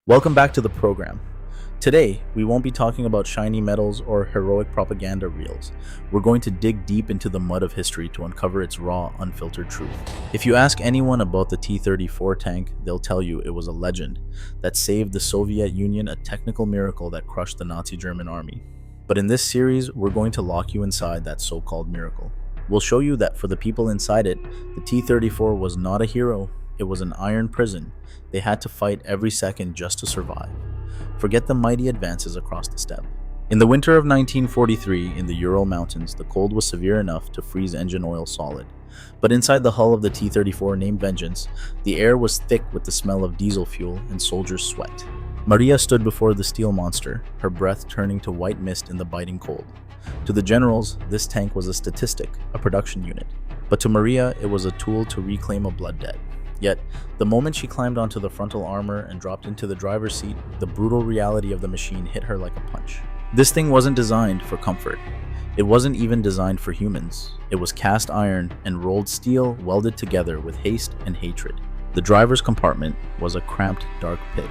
Welcome back to the program. Today, we won't be talking about shiny medals or heroic propaganda reels. We're going to dig deep into the mud of history to uncover its raw, unfiltered truth. If you ask anyone about the T-34 tank, they'll tell you it was a legend that saved the Soviet Union, a technical miracle that crushed the Nazi German army. But in this series, we're going to lock you inside that so-called miracle. We'll show you that for the people inside it, the T-34 was not a hero, it was an iron prison. They had to fight every second just to survive. Forget the mighty advances across the steppe. In the winter of 1943, in the Ural Mountains, the cold was severe enough to freeze engine oil solid. But inside the hull of the T-34 named Vengeance, the air was thick with the smell of diesel fuel and soldiers' sweat. Maria stood before the steel monster, her breath turning to white mist in the biting cold. To the generals, this tank was a statistic, a production unit. But to Maria, it was a tool to reclaim a blood debt. Yet, the moment she climbed onto the frontal armor and dropped into the driver's seat, the brutal reality of the machine hit her like a punch. This thing wasn't designed for comfort. It wasn't even designed for humans. It was cast iron and rolled steel welded together with haste and hatred. The driver's compartment was a cramped, dark pit.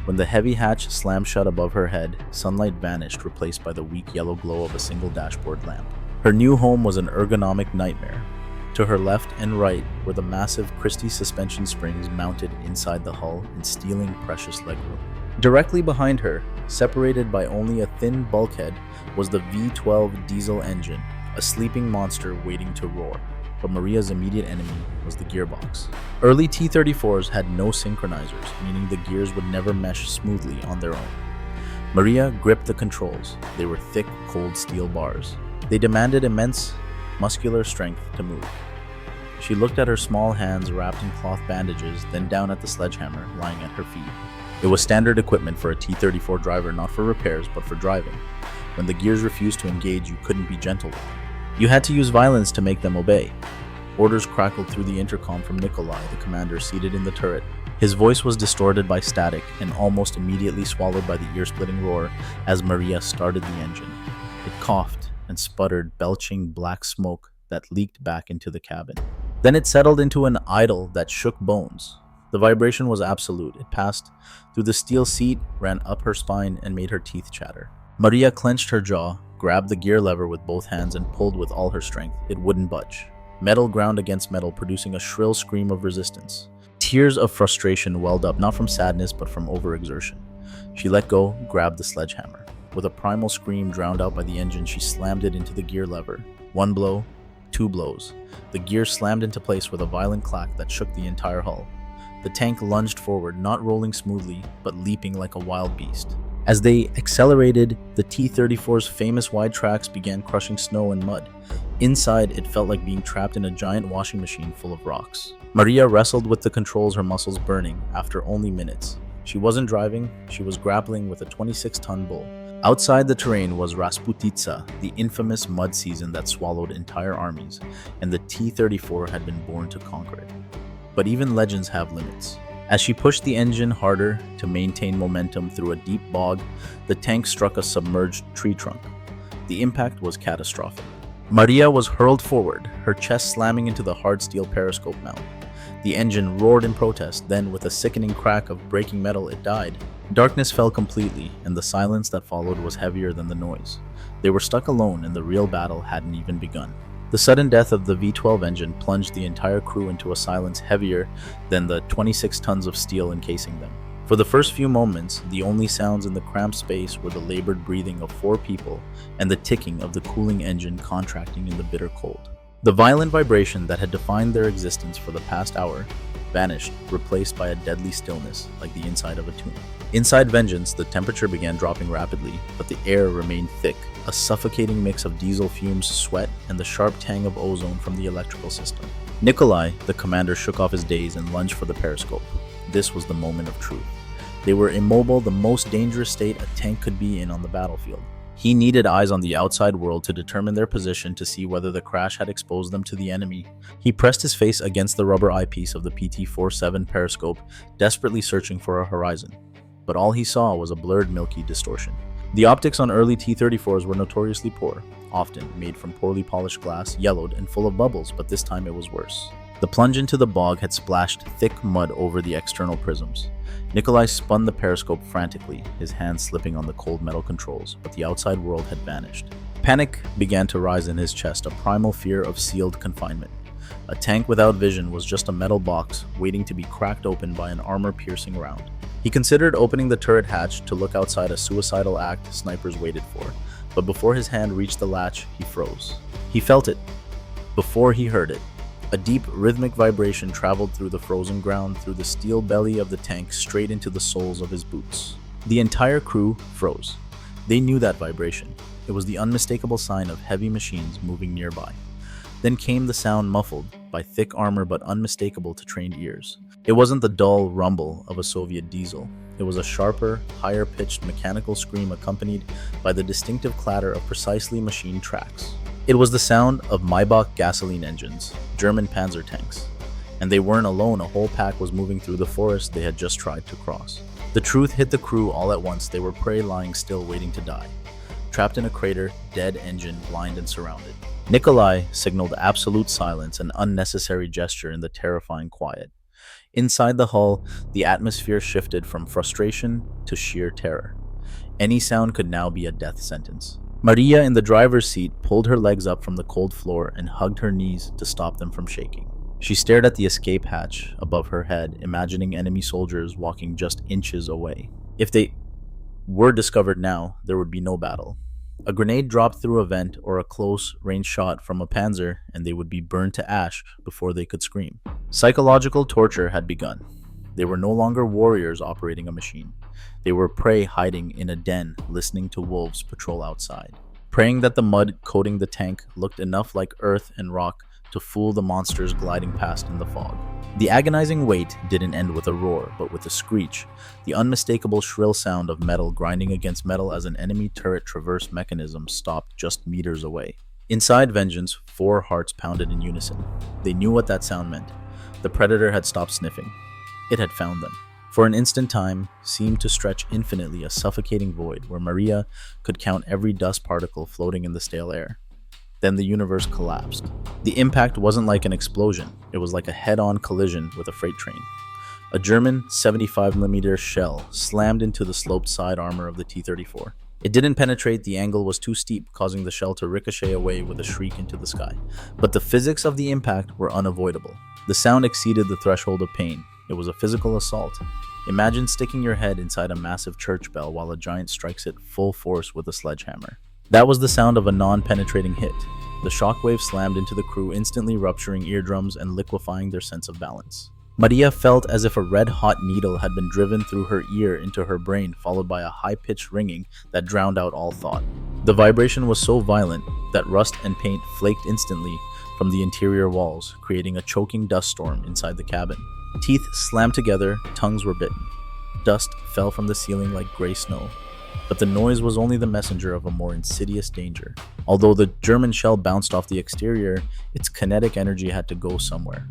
When the heavy hatch slammed shut above her head, sunlight vanished, replaced by the weak yellow glow of a single dashboard lamp. Her new home was an ergonomic nightmare. To her left and right were the massive Christie suspension springs mounted inside the hull and stealing precious legroom. Directly behind her, separated by only a thin bulkhead, was the V12 diesel engine, a sleeping monster waiting to roar. But Maria's immediate enemy was the gearbox. Early T-34s had no synchronizers, meaning the gears would never mesh smoothly on their own. Maria gripped the controls. They were thick, cold steel bars. They demanded immense muscular strength to move. She looked at her small hands wrapped in cloth bandages, then down at the sledgehammer lying at her feet. It was standard equipment for a T-34 driver, not for repairs, but for driving. When the gears refused to engage, you couldn't be gentle with them. You had to use violence to make them obey. Orders crackled through the intercom from Nikolai, the commander seated in the turret. His voice was distorted by static and almost immediately swallowed by the ear-splitting roar as Maria started the engine. It coughed and sputtered, belching black smoke that leaked back into the cabin. Then it settled into an idle that shook bones. The vibration was absolute. It passed through the steel seat, ran up her spine, and made her teeth chatter. Maria clenched her jaw, grabbed the gear lever with both hands, and pulled with all her strength. It wouldn't budge. Metal ground against metal, producing a shrill scream of resistance. Tears of frustration welled up, not from sadness, but from overexertion. She let go, grabbed the sledgehammer. With a primal scream drowned out by the engine, she slammed it into the gear lever. One blow, two blows. The gear slammed into place with a violent clack that shook the entire hull. The tank lunged forward, not rolling smoothly, but leaping like a wild beast. As they accelerated, the T-34's famous wide tracks began crushing snow and mud. Inside, it felt like being trapped in a giant washing machine full of rocks. Maria wrestled with the controls, her muscles burning, after only minutes. She wasn't driving, she was grappling with a 26-ton bull. Outside the terrain was Rasputitsa, the infamous mud season that swallowed entire armies, and the T-34 had been born to conquer it. But even legends have limits. As she pushed the engine harder to maintain momentum through a deep bog, the tank struck a submerged tree trunk. The impact was catastrophic. Maria was hurled forward, her chest slamming into the hard steel periscope mount. The engine roared in protest, then with a sickening crack of breaking metal, it died. Darkness fell completely, and the silence that followed was heavier than the noise. They were stuck alone, and the real battle hadn't even begun. The sudden death of the V12 engine plunged the entire crew into a silence heavier than the 26 tons of steel encasing them. For the first few moments, the only sounds in the cramped space were the labored breathing of 4 people and the ticking of the cooling engine contracting in the bitter cold. The violent vibration that had defined their existence for the past hour vanished, replaced by a deadly stillness like the inside of a tomb. Inside Vengeance, the temperature began dropping rapidly, but the air remained thick, a suffocating mix of diesel fumes, sweat, and the sharp tang of ozone from the electrical system. Nikolai, the commander, shook off his daze and lunged for the periscope. This was the moment of truth. They were immobile, the most dangerous state a tank could be in on the battlefield. He needed eyes on the outside world to determine their position to see whether the crash had exposed them to the enemy. He pressed his face against the rubber eyepiece of the PT-47 periscope, desperately searching for a horizon. But all he saw was a blurred, milky distortion. The optics on early T-34s were notoriously poor, often made from poorly polished glass, yellowed and full of bubbles, but this time it was worse. The plunge into the bog had splashed thick mud over the external prisms. Nikolai spun the periscope frantically, his hands slipping on the cold metal controls, but the outside world had vanished. Panic began to rise in his chest, a primal fear of sealed confinement. A tank without vision was just a metal box waiting to be cracked open by an armor-piercing round. He considered opening the turret hatch to look outside a suicidal act snipers waited for, but before his hand reached the latch, he froze. He felt it before he heard it. A deep, rhythmic vibration traveled through the frozen ground, through the steel belly of the tank, straight into the soles of his boots. The entire crew froze. They knew that vibration. It was the unmistakable sign of heavy machines moving nearby. Then came the sound muffled by thick armor but unmistakable to trained ears. It wasn't the dull rumble of a Soviet diesel. It was a sharper, higher-pitched mechanical scream accompanied by the distinctive clatter of precisely machined tracks. It was the sound of Maybach gasoline engines, German panzer tanks. And they weren't alone, a whole pack was moving through the forest they had just tried to cross. The truth hit the crew all at once. They were prey lying still, waiting to die. Trapped in a crater, dead engine, blind and surrounded. Nikolai signaled absolute silence, an unnecessary gesture in the terrifying quiet. Inside the hull, the atmosphere shifted from frustration to sheer terror. Any sound could now be a death sentence. Maria, in the driver's seat, pulled her legs up from the cold floor and hugged her knees to stop them from shaking. She stared at the escape hatch above her head, imagining enemy soldiers walking just inches away. If they were discovered now, there would be no battle. A grenade dropped through a vent or a close-range shot from a panzer, and they would be burned to ash before they could scream. Psychological torture had begun. They were no longer warriors operating a machine. They were prey hiding in a den, listening to wolves patrol outside, praying that the mud coating the tank looked enough like earth and rock to fool the monsters gliding past in the fog. The agonizing wait didn't end with a roar, but with a screech, the unmistakable shrill sound of metal grinding against metal as an enemy turret traverse mechanism stopped just meters away. Inside Vengeance, 4 hearts pounded in unison. They knew what that sound meant. The predator had stopped sniffing. It had found them. For an instant, time seemed to stretch infinitely, a suffocating void where Maria could count every dust particle floating in the stale air. Then the universe collapsed. The impact wasn't like an explosion. It was like a head-on collision with a freight train. A German 75mm shell slammed into the sloped side armor of the T-34. It didn't penetrate, the angle was too steep, causing the shell to ricochet away with a shriek into the sky. But the physics of the impact were unavoidable. The sound exceeded the threshold of pain. It was a physical assault. Imagine sticking your head inside a massive church bell while a giant strikes it full force with a sledgehammer. That was the sound of a non-penetrating hit. The shockwave slammed into the crew, instantly rupturing eardrums and liquefying their sense of balance. Maria felt as if a red-hot needle had been driven through her ear into her brain, followed by a high-pitched ringing that drowned out all thought. The vibration was so violent that rust and paint flaked instantly from the interior walls, creating a choking dust storm inside the cabin. Teeth slammed together, tongues were bitten. Dust fell from the ceiling like gray snow. But the noise was only the messenger of a more insidious danger. Although the German shell bounced off the exterior, its kinetic energy had to go somewhere.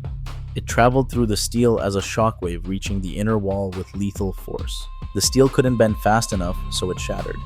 It traveled through the steel as a shockwave, reaching the inner wall with lethal force. The steel couldn't bend fast enough, so it shattered.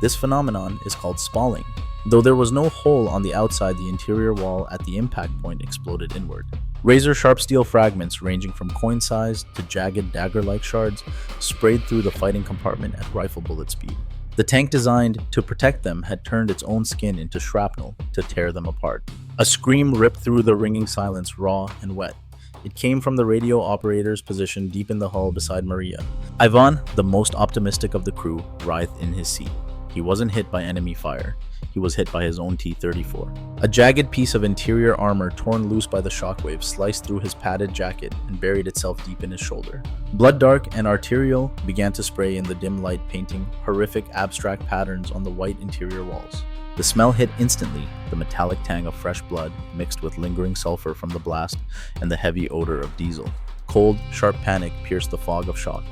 This phenomenon is called spalling. Though there was no hole on the outside, the interior wall at the impact point exploded inward. Razor-sharp steel fragments, ranging from coin-sized to jagged dagger-like shards, sprayed through the fighting compartment at rifle bullet speed. The tank designed to protect them had turned its own skin into shrapnel to tear them apart. A scream ripped through the ringing silence, raw and wet. It came from the radio operator's position deep in the hull beside Maria. Ivan, the most optimistic of the crew, writhed in his seat. He wasn't hit by enemy fire. He was hit by his own T-34. A jagged piece of interior armor torn loose by the shockwave sliced through his padded jacket and buried itself deep in his shoulder. Blood dark and arterial began to spray in the dim light, painting horrific abstract patterns on the white interior walls. The smell hit instantly, the metallic tang of fresh blood mixed with lingering sulfur from the blast and the heavy odor of diesel. Cold, sharp panic pierced the fog of shock.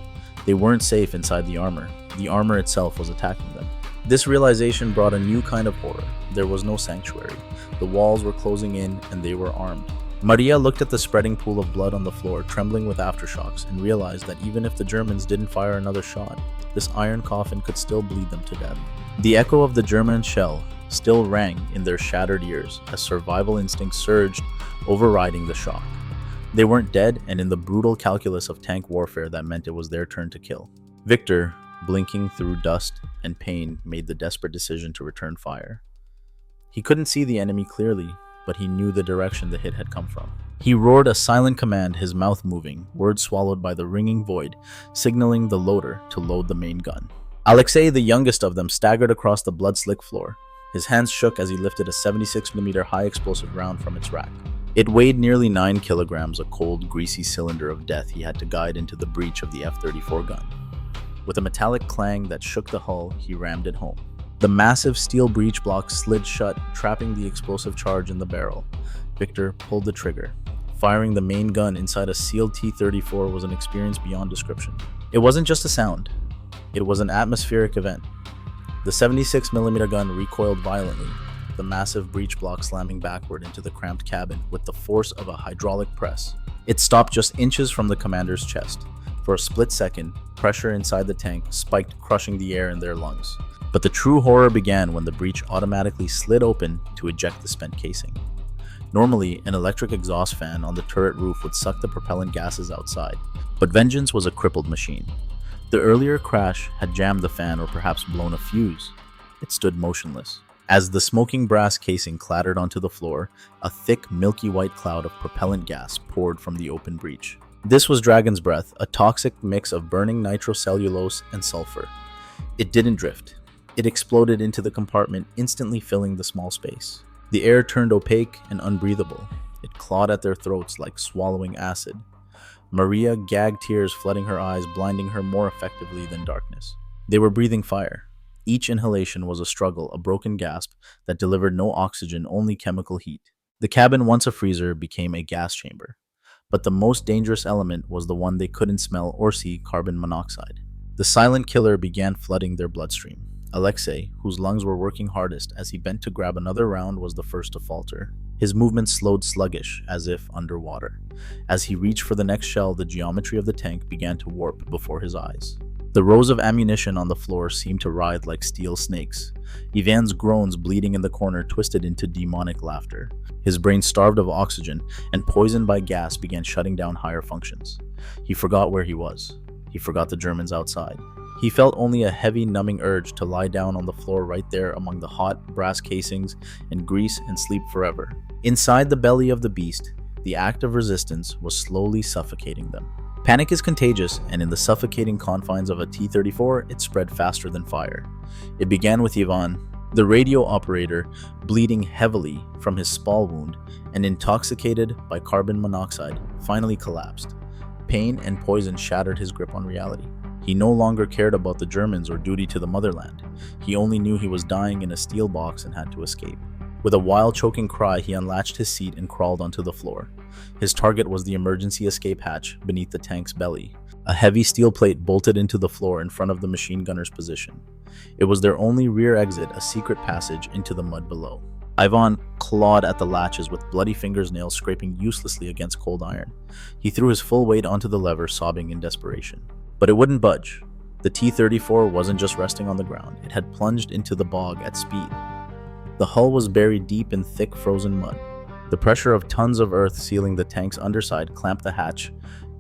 They weren't safe inside the armor. The armor itself was attacking them. This realization brought a new kind of horror. There was no sanctuary. The walls were closing in, and they were armed. Maria looked at the spreading pool of blood on the floor, trembling with aftershocks, and realized that even if the Germans didn't fire another shot, this iron coffin could still bleed them to death. The echo of the German shell still rang in their shattered ears as survival instinct surged, overriding the shock. They weren't dead, and in the brutal calculus of tank warfare, that meant it was their turn to kill. Victor, blinking through dust and pain, made the desperate decision to return fire. He couldn't see the enemy clearly, but he knew the direction the hit had come from. He roared a silent command, his mouth moving, words swallowed by the ringing void, signaling the loader to load the main gun. Alexei, the youngest of them, staggered across the blood-slick floor. His hands shook as he lifted a 76mm high-explosive round from its rack. It weighed nearly 9 kilograms, a cold, greasy cylinder of death he had to guide into the breech of the F-34 gun. With a metallic clang that shook the hull, he rammed it home. The massive steel breech block slid shut, trapping the explosive charge in the barrel. Victor pulled the trigger. Firing the main gun inside a sealed T-34 was an experience beyond description. It wasn't just a sound. It was an atmospheric event. The 76mm gun recoiled violently, the massive breech block slamming backward into the cramped cabin with the force of a hydraulic press. It stopped just inches from the commander's chest. For a split second, pressure inside the tank spiked, crushing the air in their lungs. But the true horror began when the breech automatically slid open to eject the spent casing. Normally, an electric exhaust fan on the turret roof would suck the propellant gases outside, but Vengeance was a crippled machine. The earlier crash had jammed the fan or perhaps blown a fuse. It stood motionless. As the smoking brass casing clattered onto the floor, a thick, milky white cloud of propellant gas poured from the open breech. This was Dragon's Breath, a toxic mix of burning nitrocellulose and sulfur. It didn't drift. It exploded into the compartment, instantly filling the small space. The air turned opaque and unbreathable. It clawed at their throats like swallowing acid. Maria gagged, tears flooding her eyes, blinding her more effectively than darkness. They were breathing fire. Each inhalation was a struggle, a broken gasp that delivered no oxygen, only chemical heat. The cabin, once a freezer, became a gas chamber. But the most dangerous element was the one they couldn't smell or see: carbon monoxide. The silent killer began flooding their bloodstream. Alexei, whose lungs were working hardest as he bent to grab another round, was the first to falter. His movements slowed, sluggish, as if underwater. As he reached for the next shell, the geometry of the tank began to warp before his eyes. The rows of ammunition on the floor seemed to writhe like steel snakes. Ivan's groans, bleeding in the corner, twisted into demonic laughter. His brain, starved of oxygen and poisoned by gas, began shutting down higher functions. He forgot where he was. He forgot the Germans outside. He felt only a heavy, numbing urge to lie down on the floor right there among the hot brass casings and grease and sleep forever. Inside the belly of the beast, the act of resistance was slowly suffocating them. Panic is contagious, and in the suffocating confines of a T-34, it spread faster than fire. It began with Ivan, the radio operator, bleeding heavily from his spall wound and intoxicated by carbon monoxide, finally collapsed. Pain and poison shattered his grip on reality. He no longer cared about the Germans or duty to the motherland. He only knew he was dying in a steel box and had to escape. With a wild, choking cry, he unlatched his seat and crawled onto the floor. His target was the emergency escape hatch beneath the tank's belly. A heavy steel plate bolted into the floor in front of the machine gunner's position. It was their only rear exit, a secret passage into the mud below. Ivan clawed at the latches with bloody fingernails scraping uselessly against cold iron. He threw his full weight onto the lever, sobbing in desperation. But it wouldn't budge. The T-34 wasn't just resting on the ground. It had plunged into the bog at speed. The hull was buried deep in thick, frozen mud. The pressure of tons of earth sealing the tank's underside clamped the hatch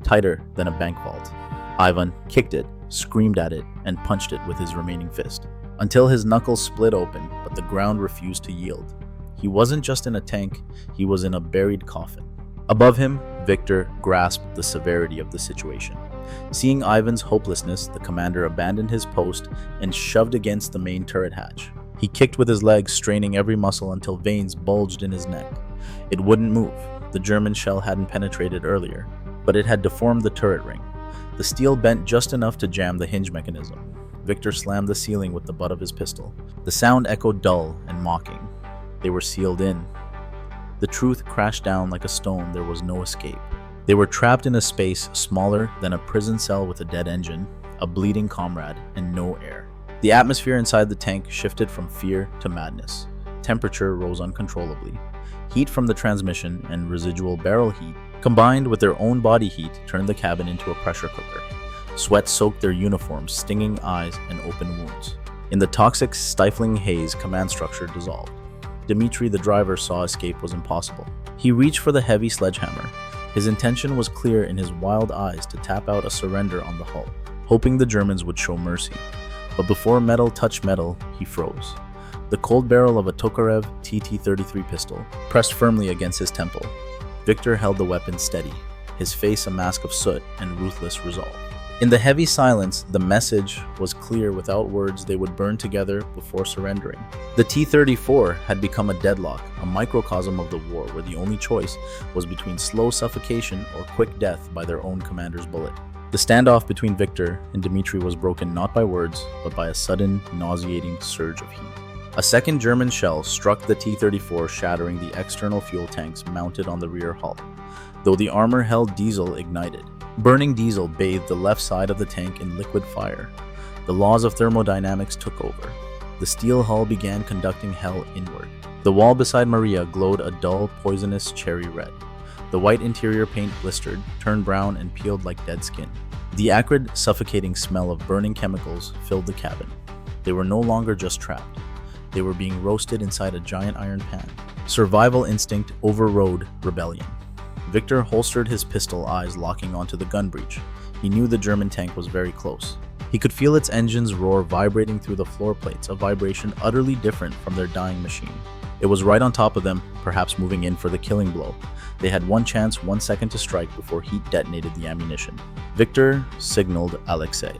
tighter than a bank vault. Ivan kicked it, screamed at it, and punched it with his remaining fist, until his knuckles split open, but the ground refused to yield. He wasn't just in a tank, he was in a buried coffin. Above him, Victor grasped the severity of the situation. Seeing Ivan's hopelessness, the commander abandoned his post and shoved against the main turret hatch. He kicked with his legs, straining every muscle until veins bulged in his neck. It wouldn't move. The German shell hadn't penetrated earlier, but it had deformed the turret ring. The steel bent just enough to jam the hinge mechanism. Victor slammed the ceiling with the butt of his pistol. The sound echoed dull and mocking. They were sealed in. The truth crashed down like a stone. There was no escape. They were trapped in a space smaller than a prison cell with a dead engine, a bleeding comrade, and no air. The atmosphere inside the tank shifted from fear to madness. Temperature rose uncontrollably. Heat from the transmission and residual barrel heat, combined with their own body heat, turned the cabin into a pressure cooker. Sweat soaked their uniforms, stinging eyes and open wounds. In the toxic, stifling haze, command structure dissolved. Dmitri, the driver, saw escape was impossible. He reached for the heavy sledgehammer. His intention was clear in his wild eyes to tap out a surrender on the hull, hoping the Germans would show mercy. But before metal touched metal, he froze. The cold barrel of a Tokarev TT-33 pistol pressed firmly against his temple. Victor held the weapon steady, his face a mask of soot and ruthless resolve. In the heavy silence, the message was clear. Without words, they would burn together before surrendering. The T-34 had become a deadlock, a microcosm of the war where the only choice was between slow suffocation or quick death by their own commander's bullet. The standoff between Victor and Dmitri was broken not by words, but by a sudden, nauseating surge of heat. A second German shell struck the T-34, shattering the external fuel tanks mounted on the rear hull. Though the armor held diesel ignited. Burning diesel bathed the left side of the tank in liquid fire. The laws of thermodynamics took over. The steel hull began conducting hell inward. The wall beside Maria glowed a dull, poisonous cherry red. The white interior paint blistered, turned brown, and peeled like dead skin. The acrid, suffocating smell of burning chemicals filled the cabin. They were no longer just trapped. They were being roasted inside a giant iron pan. Survival instinct overrode rebellion. Victor holstered his pistol, eyes locking onto the gun breech. He knew the German tank was very close. He could feel its engine's roar vibrating through the floor plates, a vibration utterly different from their dying machine. It was right on top of them, perhaps moving in for the killing blow. They had one chance, 1 second to strike before heat detonated the ammunition. Victor signaled Alexei.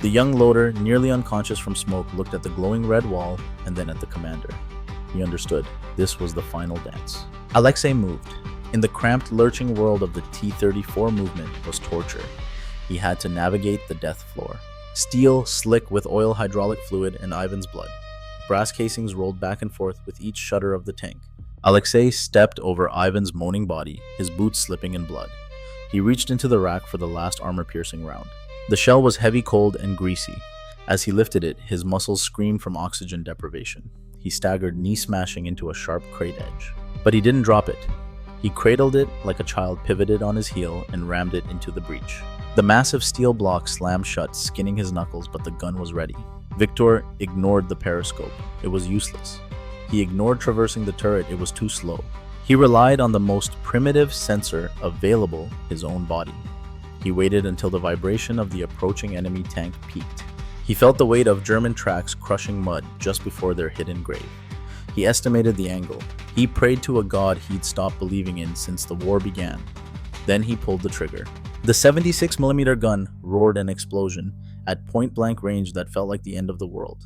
The young loader, nearly unconscious from smoke, looked at the glowing red wall and then at the commander. He understood. This was the final dance. Alexei moved. In the cramped, lurching world of the T-34 movement was torture. He had to navigate the death floor. Steel slick with oil, hydraulic fluid, and Ivan's blood. Brass casings rolled back and forth with each shudder of the tank. Alexei stepped over Ivan's moaning body, his boots slipping in blood. He reached into the rack for the last armor-piercing round. The shell was heavy, cold, and greasy. As he lifted it, his muscles screamed from oxygen deprivation. He staggered, knee-smashing into a sharp crate edge. But he didn't drop it. He cradled it like a child, pivoted on his heel, and rammed it into the breech. The massive steel block slammed shut, skinning his knuckles, but the gun was ready. Victor ignored the periscope. It was useless. He ignored traversing the turret. It was too slow. He relied on the most primitive sensor available, his own body. He waited until the vibration of the approaching enemy tank peaked. He felt the weight of German tracks crushing mud just before their hidden grave. He estimated the angle. He prayed to a god he'd stopped believing in since the war began. Then he pulled the trigger. The 76mm gun roared an explosion at point-blank range that felt like the end of the world.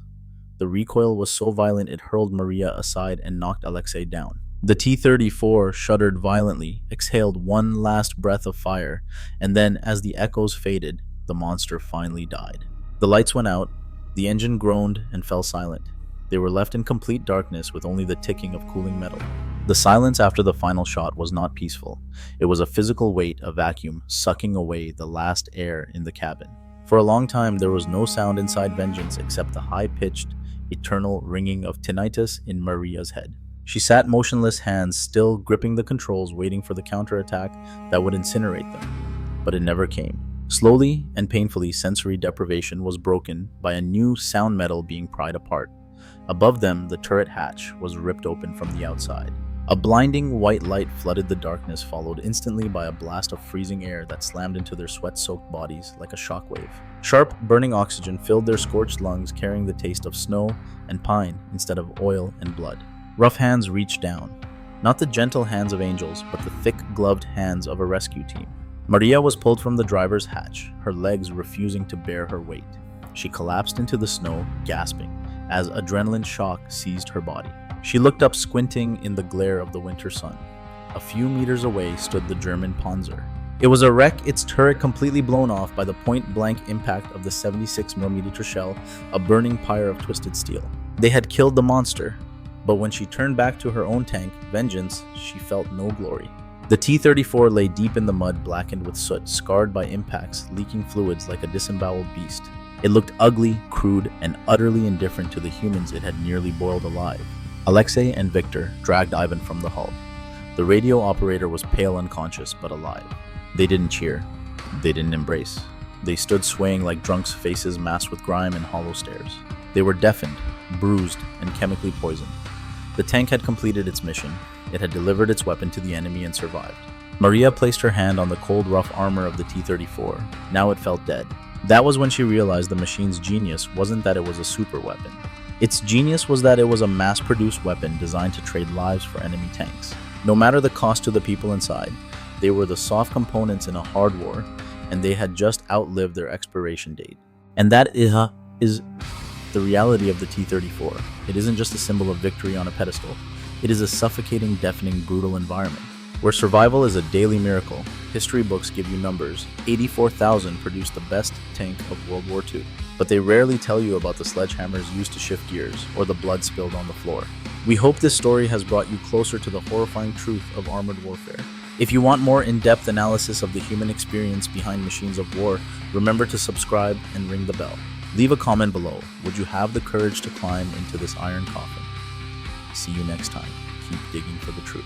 The recoil was so violent it hurled Maria aside and knocked Alexei down. The T-34 shuddered violently, exhaled one last breath of fire, and then, as the echoes faded, the monster finally died. The lights went out, the engine groaned and fell silent. They were left in complete darkness with only the ticking of cooling metal. The silence after the final shot was not peaceful. It was a physical weight, a vacuum, sucking away the last air in the cabin. For a long time, there was no sound inside Vengeance except the high-pitched, eternal ringing of tinnitus in Maria's head. She sat motionless, hands still gripping the controls, waiting for the counterattack that would incinerate them. But it never came. Slowly and painfully, sensory deprivation was broken by a new sound metal being pried apart. Above them, the turret hatch was ripped open from the outside. A blinding white light flooded the darkness, followed instantly by a blast of freezing air that slammed into their sweat-soaked bodies like a shockwave. Sharp, burning oxygen filled their scorched lungs, carrying the taste of snow and pine instead of oil and blood. Rough hands reached down. Not the gentle hands of angels, but the thick-gloved hands of a rescue team. Maria was pulled from the driver's hatch, her legs refusing to bear her weight. She collapsed into the snow, gasping, as adrenaline shock seized her body. She looked up, squinting in the glare of the winter sun. A few meters away stood the German Panzer. It was a wreck, its turret completely blown off by the point-blank impact of the 76mm shell, a burning pyre of twisted steel. They had killed the monster, but when she turned back to her own tank, Vengeance, she felt no glory. The T-34 lay deep in the mud, blackened with soot, scarred by impacts, leaking fluids like a disemboweled beast. It looked ugly, crude, and utterly indifferent to the humans it had nearly boiled alive. Alexei and Victor dragged Ivan from the hull. The radio operator was pale, unconscious, but alive. They didn't cheer. They didn't embrace. They stood swaying like drunks, faces masked with grime and hollow stares. They were deafened, bruised, and chemically poisoned. The tank had completed its mission. It had delivered its weapon to the enemy and survived. Maria placed her hand on the cold, rough armor of the T-34. Now it felt dead. That was when she realized the machine's genius wasn't that it was a super weapon. Its genius was that it was a mass-produced weapon designed to trade lives for enemy tanks. No matter the cost to the people inside, they were the soft components in a hard war, and they had just outlived their expiration date. And that is the reality of the T-34. It isn't just a symbol of victory on a pedestal. It is a suffocating, deafening, brutal environment where survival is a daily miracle. History books give you numbers. 84,000 produced the best tank of World War II. But they rarely tell you about the sledgehammers used to shift gears or the blood spilled on the floor. We hope this story has brought you closer to the horrifying truth of armored warfare. If you want more in-depth analysis of the human experience behind machines of war, remember to subscribe and ring the bell. Leave a comment below. Would you have the courage to climb into this iron coffin? See you next time. Keep digging for the truth.